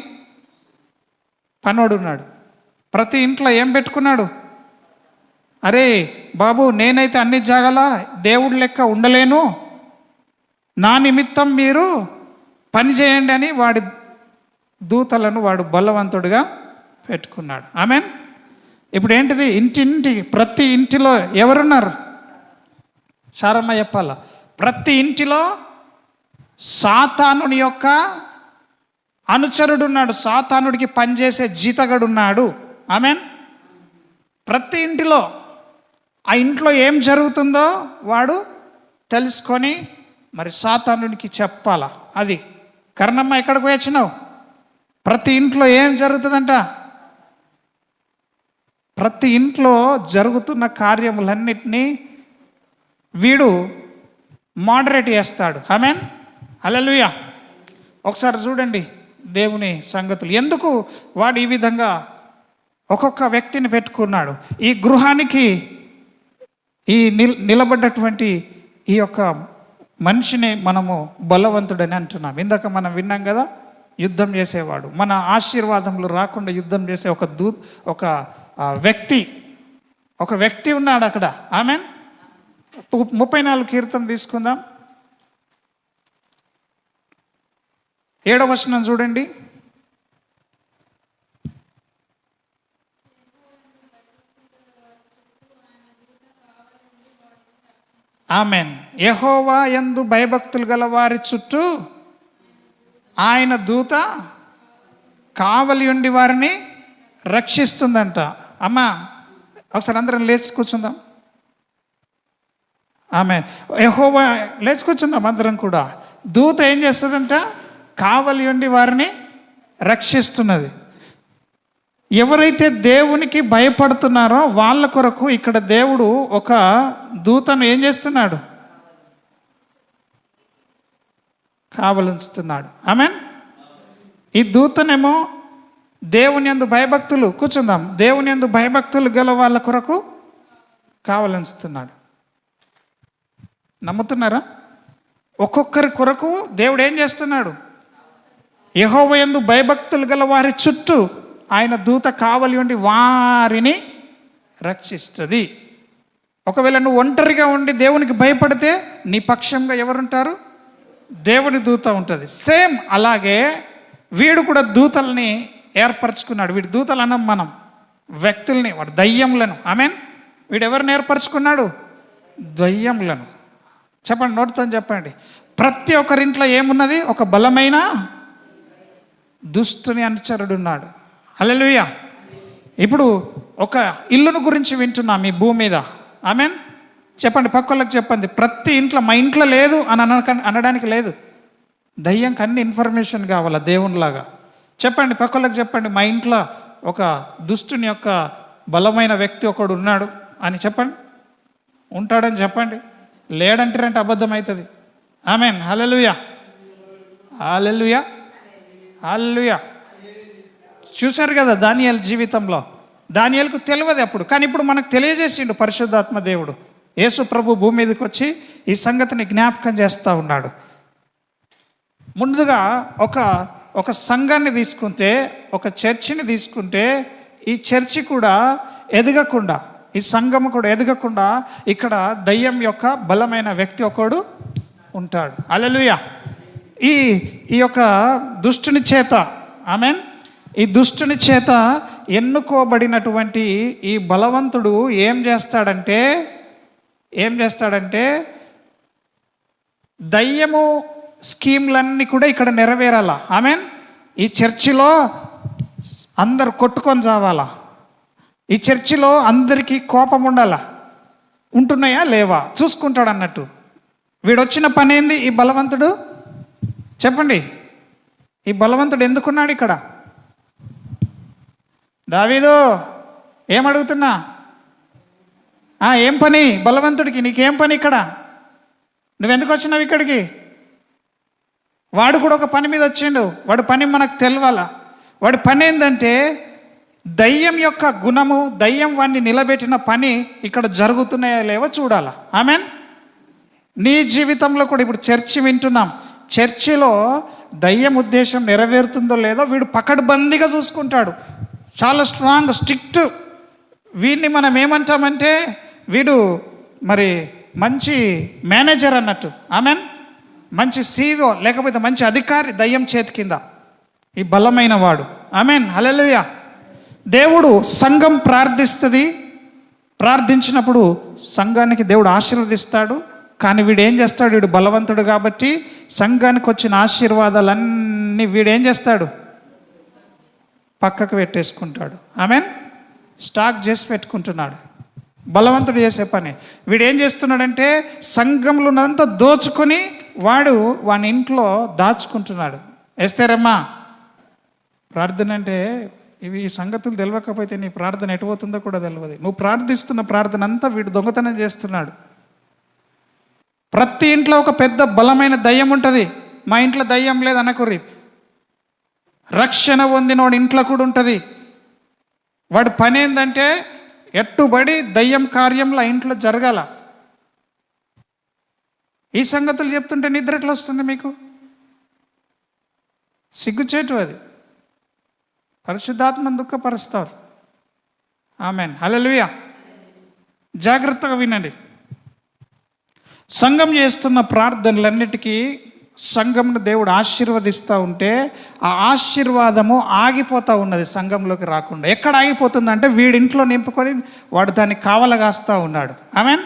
పనోడున్నాడు. ప్రతి ఇంట్లో ఏం పెట్టుకున్నాడు? అరే బాబు, నేనైతే అన్ని జాగాల దేవుడి లెక్క ఉండలేను, నా నిమిత్తం మీరు పని చేయండి అని వాడి దూతలను వాడు బలవంతుడిగా పెట్టుకున్నాడు. ఆమెన్. ఇప్పుడు ఏంటిది? ఇంటింటికి, ప్రతి ఇంటిలో ఎవరున్నారు? శారమ్మ చెప్పాల. ప్రతి ఇంటిలో సాతానుని యొక్క అనుచరుడున్నాడు, సాతానుడికి పనిచేసే జీతగడున్నాడు. ఆమెన్. ప్రతి ఇంటిలో ఆ ఇంట్లో ఏం జరుగుతుందో వాడు తెలుసుకొని మరి సాతానుడికి చెప్పాలా. అది కర్ణమ్మ, ఎక్కడికి పోయి వచ్చినావు? ప్రతి ఇంట్లో ఏం జరుగుతుందంట? ప్రతి ఇంట్లో జరుగుతున్న కార్యములన్నిటినీ వీడు మోడరేట్ చేస్తాడు. ఆమెన్. హల్లెలూయా. ఒకసారి చూడండి దేవుని సంగతులు. ఎందుకు వాడు ఈ విధంగా ఒక్కొక్క వ్యక్తిని పెట్టుకున్నాడు? ఈ గృహానికి ఈ నిలబడ్డటువంటి ఈ యొక్క మనిషిని మనము బలవంతుడని అంటున్నాం. ఇందాక మనం విన్నాం కదా, యుద్ధం చేసేవాడు, మన ఆశీర్వాదములు రాకుండా యుద్ధం చేసే ఒక వ్యక్తి ఉన్నాడు అక్కడ. ఆమెన్. 34 కీర్తన తీసుకుందాం. 7వ వచనం చూడండి. ఆమెన్. యెహోవా యందు భయభక్తులు గల వారి చుట్టూ ఆయన దూత కావలి ఉండి వారిని రక్షిస్తుందంట. అమ్మా ఒకసారి అందరం లేచి కూర్చుందాం. ఆమెన్. యెహోవా, లేచి కూర్చుందాం అందరం కూడా. దూత ఏం చేస్తుందంట? కావలి ఉండి వారిని రక్షిస్తున్నది. ఎవరైతే దేవునికి భయపడుతున్నారో వాళ్ళ కొరకు ఇక్కడ దేవుడు ఒక దూతను ఏం చేస్తున్నాడు? కావలించుతున్నాడు. ఆమెన్. ఈ దూతనేమో దేవుని యందు భయభక్తులు, కూర్చుందాం, దేవుని యందు భయభక్తులు గల వాళ్ళ కొరకు కావలించుతున్నాడు. నమ్ముతున్నారా? ఒక్కొక్కరి కొరకు దేవుడు ఏం చేస్తున్నాడు? యెహోవా యందు భయభక్తులు గల వారి చుట్టూ ఆయన దూత కావలి ఉండి వారిని రక్షిస్తుంది. ఒకవేళ నువ్వు ఒంటరిగా ఉండి దేవునికి భయపడితే నీ పక్షంగా ఎవరుంటారు? దేవుని దూత ఉంటుంది. సేమ్ అలాగే వీడు కూడా దూతల్ని ఏర్పరచుకున్నాడు. వీడు దూతలు అనం మనం, వ్యక్తుల్ని, వాడు దయ్యములను. ఆమెన్. వీడు ఎవరిని ఏర్పరచుకున్నాడు? దయ్యములను. చెప్పండి, నోటితో చెప్పండి. ప్రతి ఒక్కరింట్లో ఏమున్నది? ఒక బలమైన దుష్టుని అనుచరుడున్నాడు. హల్లెలూయా. ఇప్పుడు ఒక ఇల్లును గురించి వింటున్నాం ఈ భూమి మీద. ఆమెన్. చెప్పండి, పక్కోళ్ళకి చెప్పండి. ప్రతి ఇంట్లో మా ఇంట్లో లేదు అని అనడానికి లేదు. దయ్యంకి అన్ని ఇన్ఫర్మేషన్ కావాలా దేవునిలాగా. చెప్పండి, పక్కోళ్ళకి చెప్పండి, మా ఇంట్లో ఒక దుష్టుని యొక్క బలమైన వ్యక్తి ఒకడు ఉన్నాడు అని చెప్పండి. ఉంటాడని చెప్పండి. లేడంటారంటే అబద్ధం అవుతుంది. ఆమేన్. హల్లెలూయా, హల్లెలూయా, హల్లెలూయా. చూశారు కదా దానియేలు జీవితంలో. దానియేలుకు తెలియదు అప్పుడు, కానీ ఇప్పుడు మనకు తెలియజేసిండు పరిశుద్ధాత్మ దేవుడు. యేసు ప్రభు భూమి మీదకి వచ్చి ఈ సంగతిని జ్ఞాపకం చేస్తూ ఉన్నాడు. ముందుగా ఒక సంఘాన్ని తీసుకుంటే, ఒక చర్చిని తీసుకుంటే, ఈ చర్చి కూడా ఎదగకుండా, ఈ సంఘము కూడా ఎదగకుండా ఇక్కడ దయ్యం యొక్క బలమైన వ్యక్తి ఒకడు ఉంటాడు. హల్లెలూయా. ఈ యొక్క దుష్టుని చేత, ఆమేన్, ఈ దుష్టుని చేత ఎన్నుకోబడినటువంటి ఈ బలవంతుడు ఏం చేస్తాడంటే దయ్యము స్కీమ్లన్నీ కూడా ఇక్కడ నెరవేరాల. ఆమేన్. ఈ చర్చిలో అందరు కొట్టుకొని చావాలా, ఈ చర్చిలో అందరికీ కోపం ఉండాలా, ఉంటున్నాయా లేవా చూసుకుంటాడు అన్నట్టు. వీడొచ్చిన పని ఏంది? ఈ బలవంతుడు, చెప్పండి, ఈ బలవంతుడు ఎందుకున్నాడు ఇక్కడ? దావీదు, ఏమడుగుతున్నా? ఏం పని బలవంతుడికి? నీకేం పని ఇక్కడ? నువ్వెందుకు వచ్చినావు ఇక్కడికి? వాడు కూడా ఒక పని మీద వచ్చిండు. వాడి పని మనకు తెలవాలా. వాడి పని ఏంటంటే దయ్యం యొక్క గుణము, దయ్యం వాడిని నిలబెట్టిన పని ఇక్కడ జరుగుతున్నాయా లేవో చూడాలా. ఆమేన్. నీ జీవితంలో కూడా ఇప్పుడు చర్చి వింటున్నాం. చర్చిలో దయ్యం ఉద్దేశం నెరవేరుతుందో లేదో వీడు పకడ్బందీగా చూసుకుంటాడు. చాలా స్ట్రాంగ్, స్ట్రిక్ట్. వీడిని మనం ఏమంటామంటే వీడు మరి మంచి మేనేజర్ అన్నట్టు. ఆమేన్. మంచి CEO లేకపోతే మంచి అధికారి దయ్యం చేతి కింద, ఈ బలమైన వాడు. ఆమేన్. హల్లెలూయా. దేవుడు సంఘం ప్రార్థిస్తుంది. ప్రార్థించినప్పుడు సంఘానికి దేవుడు ఆశీర్వదిస్తాడు. కానీ వీడు ఏం చేస్తాడు? వీడు బలవంతుడు కాబట్టి సంఘానికి వచ్చిన ఆశీర్వాదాలన్నీ వీడేం చేస్తాడు? పక్కకు పెట్టేసుకుంటాడు. ఆమేన్. స్టాక్ చేసి పెట్టుకుంటున్నాడు. బలవంతుడు చేసే పని. వీడు ఏం చేస్తున్నాడంటే సంఘంలో ఉన్నదంతా దోచుకొని వాని ఇంట్లో దాచుకుంటున్నాడు. ఎస్తేరమ్మా, ప్రార్థన అంటే ఇవి ఈ సంగతులు తెలియకపోతే నీ ప్రార్థన ఎటుపోతుందో కూడా తెలియదు. నువ్వు ప్రార్థిస్తున్న ప్రార్థన అంతా వీడు దొంగతనం చేస్తున్నాడు. ప్రతి ఇంట్లో ఒక పెద్ద బలమైన దయ్యం ఉంటుంది. మా ఇంట్లో దయ్యం లేదు అనకుర్రి. రక్షణ పొందినోడు ఇంట్లో కూడా ఉంటుంది. వాడి పని ఏంటంటే ఎట్టుబడి దయ్యం కార్యంలో ఇంట్లో జరగాల. ఈ సంగతులు చెప్తుంటే నిద్ర ఎట్లా వస్తుంది మీకు? సిగ్గుచేటు అది. పరిశుద్ధాత్మను దుఃఖపరుస్తారు. ఆమేన్. హల్లెలూయా. జాగ్రత్తగా వినండి. సంఘం చేస్తున్న ప్రార్థనలన్నిటికీ సంఘంను దేవుడు ఆశీర్వదిస్తూ ఉంటే ఆ ఆశీర్వాదము ఆగిపోతూ ఉన్నది, సంఘంలోకి రాకుండా. ఎక్కడ ఆగిపోతుందంటే వీడింట్లో నింపుకొని వాడు దాన్ని కావలగాస్తూ ఉన్నాడు. ఆమేన్.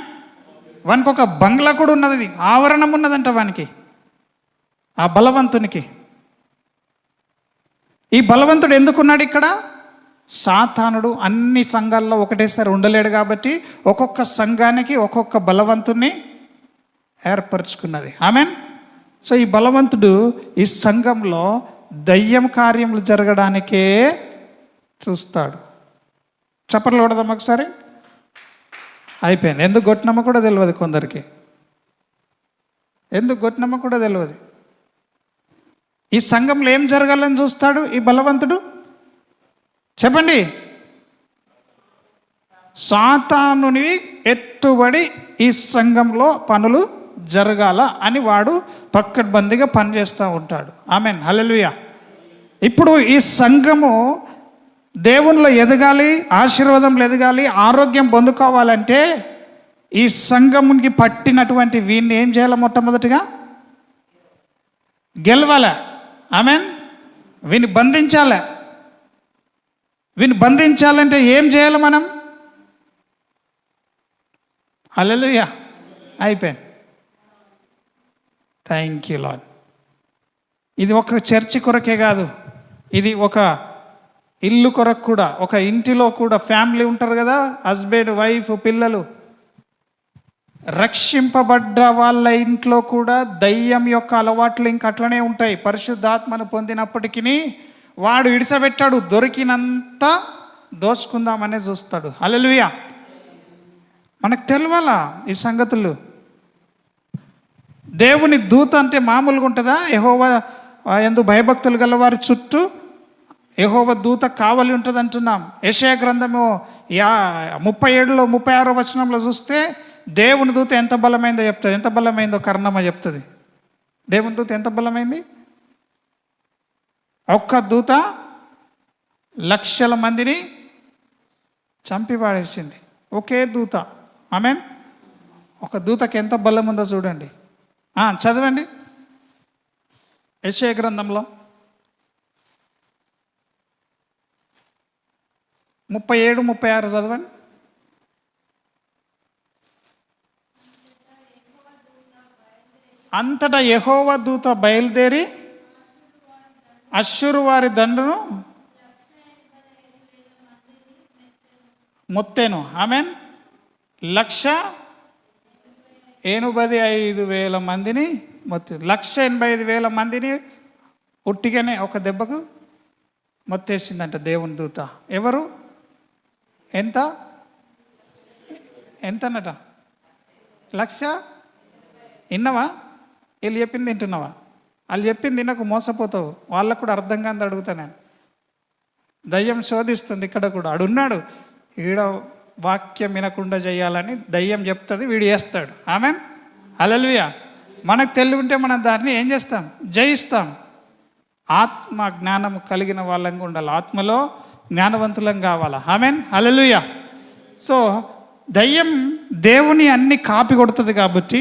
వానికి ఒక బంగ్లా కూడా ఉన్నది, ఆవరణం ఉన్నదంట వానికి, ఆ బలవంతునికి. ఈ బలవంతుడు ఎందుకున్నాడు ఇక్కడ? సాతానుడు అన్ని సంఘాల్లో ఒకటేసారి ఉండలేడు కాబట్టి ఒక్కొక్క సంఘానికి ఒక్కొక్క బలవంతుని ఏర్పరచుకున్నది. ఆమేన్. సో ఈ బలవంతుడు ఈ సంఘంలో దయ్యం కార్యములు జరగడానికే చూస్తాడు. చప్పట్లు కొడదాం ఒకసారి. అయిపోయింది. ఎందుకు కొట్టినామో కూడా తెలియదు కొందరికి. ఎందుకు కొట్టినామో కూడా తెలియదు. ఈ సంఘంలో ఏం జరగాలని చూస్తాడు ఈ బలవంతుడు? చెప్పండి. సాతానుని ఎత్తుబడి ఈ సంఘంలో పనులు జరగాల అని వాడు పక్కడ్బందీగా పనిచేస్తూ ఉంటాడు. ఆమేన్. హల్లెలూయా. ఇప్పుడు ఈ సంఘము దేవునిలో ఎదగాలి, ఆశీర్వాదంలో ఎదగాలి, ఆరోగ్యం పొందుకోవాలంటే ఈ సంఘమునికి పట్టినటువంటి వీడిని ఏం చేయాలి? మొట్టమొదటిగా గెలవాలా. ఆమేన్. వీని బంధించాలి. వీని బంధించాలంటే ఏం చేయాలి మనం? హల్లెలూయా. అయిపోయింది. Thank you lord. ఇది ఒక చర్చి కొరకే కాదు, ఇది ఒక ఇల్లు కొరకు కూడా. ఒక ఇంటిలో కూడా ఫ్యామిలీ ఉంటారు కదా, హస్బెండ్, వైఫ్, పిల్లలు. రక్షింపబడ్డ వాళ్ళ ఇంట్లో కూడా దయ్యం యొక్క అలవాట్లు ఇంక అట్లనే ఉంటాయి. పరిశుద్ధాత్మను పొందినప్పటికీ వాడు ఇడిసబెట్టాడు, దొరికినంత దోచుకుందామనే చూస్తాడు. హల్లెలూయా. మనకు తెలియాలా ఈ సంగతులు. దేవుని దూత అంటే మామూలుగా ఉంటుందా? యెహోవా యందు భయభక్తులు గల వారి చుట్టూ యెహోవా దూత కావలి ఉంటుంది అంటున్నాం. యెషయా గ్రంథము 37లో 36వ వచనంలో చూస్తే దేవుని దూత ఎంత బలమైందో చెప్తుంది. ఎంత బలమైందో కర్ణమ్మ చెప్తుంది. దేవుని దూత ఎంత బలమైంది? ఒక్క దూత లక్షల మందిని చంపి పాడేసింది. ఒకే దూత. ఆమేన్. ఒక దూతకి ఎంత బలం ఉందో చూడండి. చదవండి యెషయా గ్రంథంలో 37, 36 చదవండి. అంతటా యెహోవా దూత బయలుదేరి అష్షూరు వారి దండును మొత్తెను. ఆమేన్. 185,000 మందిని మొత్తం 185,000 మందిని ఉట్టిగానే ఒక దెబ్బకు మొత్తేసిందంట దేవుని దూత. ఎవరు? ఎంతనట? 1,00,000. విన్నావా? వీళ్ళు చెప్పింది తింటున్నావా? వాళ్ళు చెప్పింది తినకు మోసపోతావు. వాళ్ళకు కూడా అర్థం కాని అడుగుతా నేను. దయ్యం శోధిస్తుంది ఇక్కడ కూడా. ఆడున్నాడు ఈడ వాక్యం వినకుండా చేయాలని దయ్యం చెప్తుంది, వీడు చేస్తాడు. ఆమేన్. హల్లెలూయా. మనకు తెలివి మనం దాన్ని ఏం చేస్తాం? జయిస్తాం. ఆత్మ జ్ఞానం కలిగిన వాళ్ళంగా ఉండాలి. ఆత్మలో జ్ఞానవంతులం కావాలా. ఆమేన్. హల్లెలూయా. సో దయ్యం దేవుని అన్ని కాపీ కొడుతుంది కాబట్టి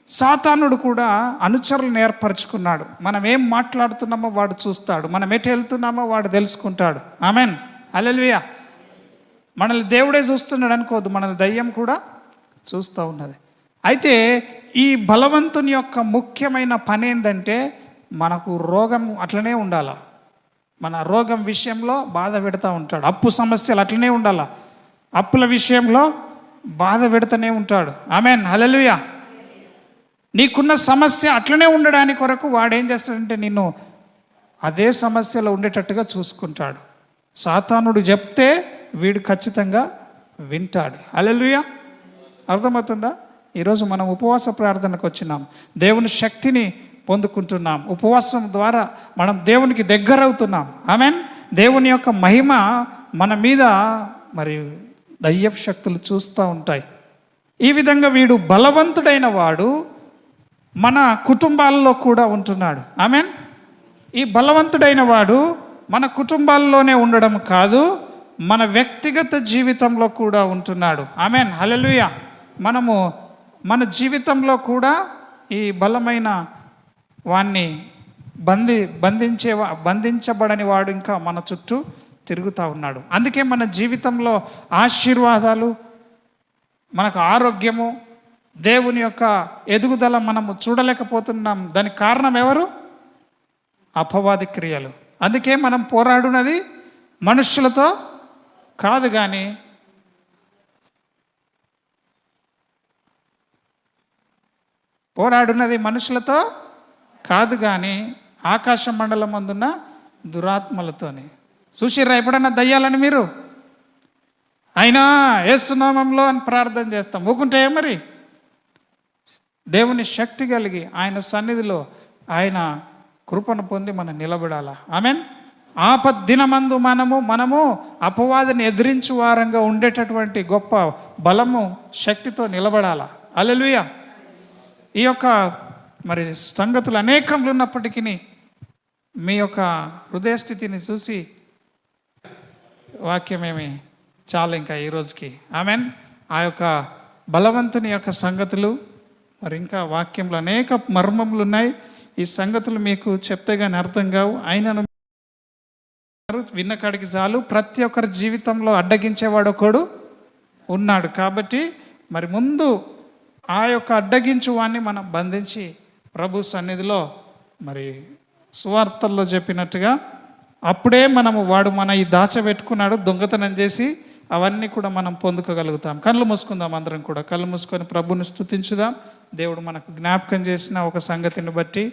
సాతానుడు కూడా అనుచరులను ఏర్పరచుకున్నాడు. మనం ఏం మాట్లాడుతున్నామో వాడు చూస్తాడు, మనం ఎటు వెళ్తున్నామో వాడు తెలుసుకుంటాడు. ఆమేన్. హల్లెలూయా. మనల్ని దేవుడే చూస్తున్నాడు అనుకోవద్దు, మనల్ని దయ్యం కూడా చూస్తూ ఉన్నది. అయితే ఈ బలవంతుని యొక్క ముఖ్యమైన పని ఏంటంటే మనకు రోగం అట్లనే ఉండాలా. మన రోగం విషయంలో బాధ పెడతా ఉంటాడు. అప్పు సమస్యలు అట్లనే ఉండాలా. అప్పుల విషయంలో బాధ పెడతానే ఉంటాడు. ఆమేన్. హల్లెలూయా. నీకున్న సమస్య అట్లనే ఉండడానికి కొరకు వాడు ఏం చేస్తాడంటే నిన్ను అదే సమస్యలో ఉండేటట్టుగా చూసుకుంటాడు. సాతానుడు చెప్తే వీడు ఖచ్చితంగా వింటాడు. హల్లెలూయా. అర్థమవుతుందా? ఈరోజు మనం ఉపవాస ప్రార్థనకు వచ్చినాం, దేవుని శక్తిని పొందుకుంటున్నాం. ఉపవాసం ద్వారా మనం దేవునికి దగ్గర అవుతున్నాం. ఆమేన్. దేవుని యొక్క మహిమ మన మీద మరి దయ్యపు శక్తులు చూస్తూ ఉంటాయి. ఈ విధంగా వీడు బలవంతుడైన వాడు మన కుటుంబాల్లో కూడా ఉంటున్నాడు. ఆమేన్. ఈ బలవంతుడైన వాడు మన కుటుంబాల్లోనే ఉండడం కాదు, మన వ్యక్తిగత జీవితంలో కూడా ఉంటున్నాడు. ఆమేన్. హల్లెలూయా. మనము మన జీవితంలో కూడా ఈ బలమైన వాణ్ణి బంధించబడని వాడు ఇంకా మన చుట్టూ తిరుగుతూ ఉన్నాడు. అందుకే మన జీవితంలో ఆశీర్వాదాలు, మనకు ఆరోగ్యము, దేవుని యొక్క ఎదుగుదల మనము చూడలేకపోతున్నాం. దానికి కారణం ఎవరు? అపవాది క్రియలు. అందుకే మనం పోరాడునది మనుషులతో కాదు, కానీ మనుషులతో కాదు కానీ ఆకాశ మండలం అందున్న దురాత్మలతోని. చూసిర్రా ఎప్పుడన్నా దయ్యాలని మీరు? అయినా యేసు నామములో అని ప్రార్థన చేస్తాం, ఊకుంటే మరి దేవుని శక్తి కలిగి ఆయన సన్నిధిలో ఆయన కృపను పొంది మనం నిలబడాలా. ఆమేన్. ఆపద్దినమందు మనము అపవాదిని ఎదిరించు వారంగా ఉండేటటువంటి గొప్ప బలము శక్తితో నిలబడాలా. హల్లెలూయా. ఈ యొక్క మరి సంగతులు అనేకములు ఉన్నప్పటికీ మీ యొక్క హృదయ స్థితిని చూసి వాక్యమేమి చాలా ఇంకా ఈరోజుకి. ఆమేన్. ఆ యొక్క బలవంతుని యొక్క సంగతులు మరి ఇంకా వాక్యంలో అనేక మర్మములు ఉన్నాయి. ఈ సంగతులు మీకు చెప్తే కానీ అర్థం కావు. అయినను విన్న కాడికి చాలు. ప్రతి ఒక్కరి జీవితంలో అడ్డగించేవాడు ఒకడు ఉన్నాడు. కాబట్టి మరి ముందు ఆ యొక్క అడ్డగించు వాణ్ణి మనం బంధించి ప్రభు సన్నిధిలో మరి సువార్తల్లో చెప్పినట్టుగా అప్పుడే వాడు మన ఈ దాచబెట్టుకున్నాడు, దొంగతనం చేసి అవన్నీ కూడా మనం పొందుకోగలుగుతాం. కళ్ళు మూసుకుందాం, అందరం కూడా కళ్ళు మూసుకొని ప్రభువుని స్తుతించుదాం. దేవుడు మనకు జ్ఞాపకం చేసిన ఒక సంగతిని బట్టి